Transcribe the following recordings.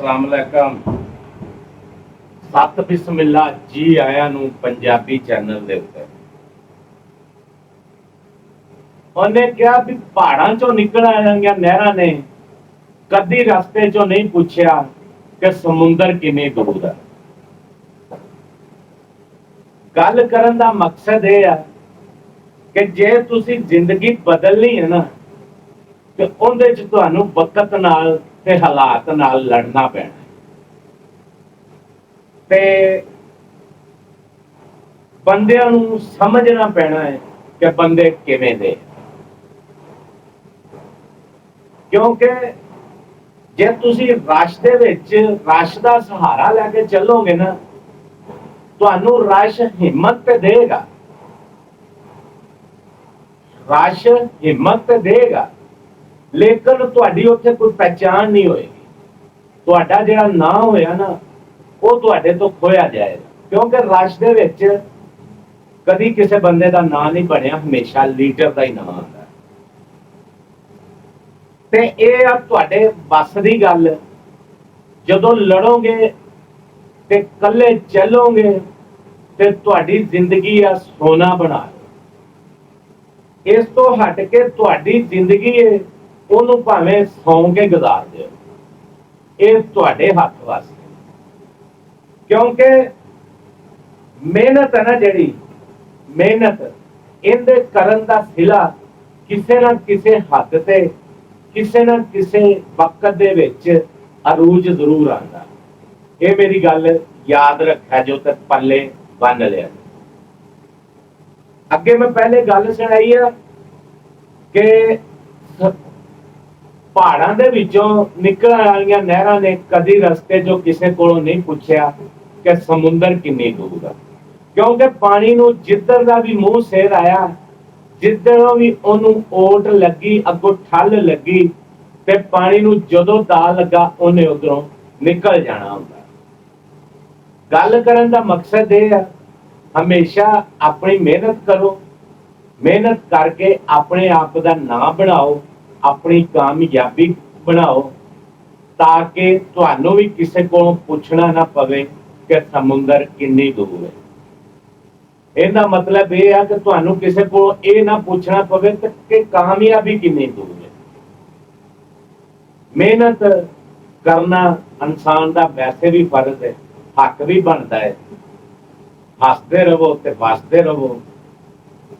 अस्सलाम वालेकुम। सत बिस्मिल्ला जी आया नूं पंजाबी चैनल दे उत्ते। उन्हें कहा भी पहाड़ां चों निकल आइयां नहरां ने कदी रस्ते चों नहीं पूछया कि समुंदर किन्नी दूर है। गल करन दा मकसद यह है कि जे तुसी जिंदगी बदलनी है ना तो उहदे च तुहानूं वक्त नाल ते हालात नाल लड़ना पैना ते बंदियां नूं समझना पैना है कि बंदे किवें दे। क्योंकि जे तुसी रश दे विच रश दा सहारा लैके चलोगे ना तुहानूं रश हिम्मत ते देगा, रश हिम्मत ते देगा, लेकिन तुहाडी उत्थे कोई पहचान नहीं होएगी। तुहाडा जिहड़ा नां होया ना वो तुहाडे तो खोया जाएगा। क्योंकि रश दे विच कदी किसी बंदे का नां नहीं बनया, हमेशा लीडर का ही नां आंदा। ते ये आ तुहाडे बस दी गल। जदों लड़ोगे ते कल्ले चलोगे ते तुहाडी जिंदगी आ सोना बना लो। इस तो हट के तुहाडी जिंदगी है उहनूं भावें सौ के गुजार दिओ, ये तुहाडे हथ वास्ते। क्योंकि मेहनत है ना जिहड़ी मेहनत इहदे करन दा सिला किसे ना किसे हद ते किसे ना किसे वक्त दे विच अरूज जरूर आंदा। ये मेरी गल याद रखा जो ते पल्ले बन लिया। अगे मैं पहले गल सुनाई है कि पहाड़ां दे विचों निकलण वालियां नहरां ने कदी रस्ते चों किसे कोलों नहीं पूछया कि समुंदर किन्नी दूर है। क्योंकि पानी नूं जिधर दा भी मूंह सिर आया, जिधरों भी उहनूं ओट लगी, अगों ठल लगी ते पानी नूं जदों दा लगा उहने उधरों निकल जाना हुंदा। गल करन दा मकसद यह है हमेशा अपनी मेहनत करो, मेहनत करके अपने आप का नाम बनाओ, अपनी कामयाबी बनाओ, ताकि तुहानूं भी किसी को पूछना ना पवे कि समुंदर किन्नी दूर है। इहदा मतलब यह है कि तुहानूं किसी को यह ना पूछना पवे कि कामयाबी किन्नी दूर है। मेहनत करना इंसान का वैसे भी फर्ज है, हक भी बनता है। हसते रहो ते बसते रहो।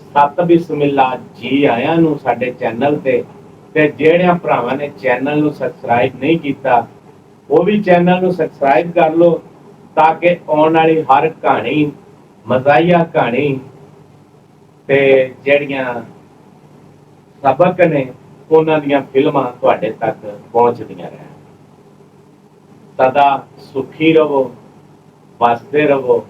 सत बिस्मिल्ला जी आया नूं साडे चैनल ते जिहड़ियां भरावां ने चैनल नूं सबसक्राइब नहीं किया वो भी चैनल नूं सबसक्राइब कर लो, ताकि आउण वाली हर कहानी मज़ाहिया कहानी ते जिहड़ियां सबक ने उन्हां दीयां फिल्मां तुहाडे तक पहुंचदियां रहन। सदा सुखी रहो, बसते रहो।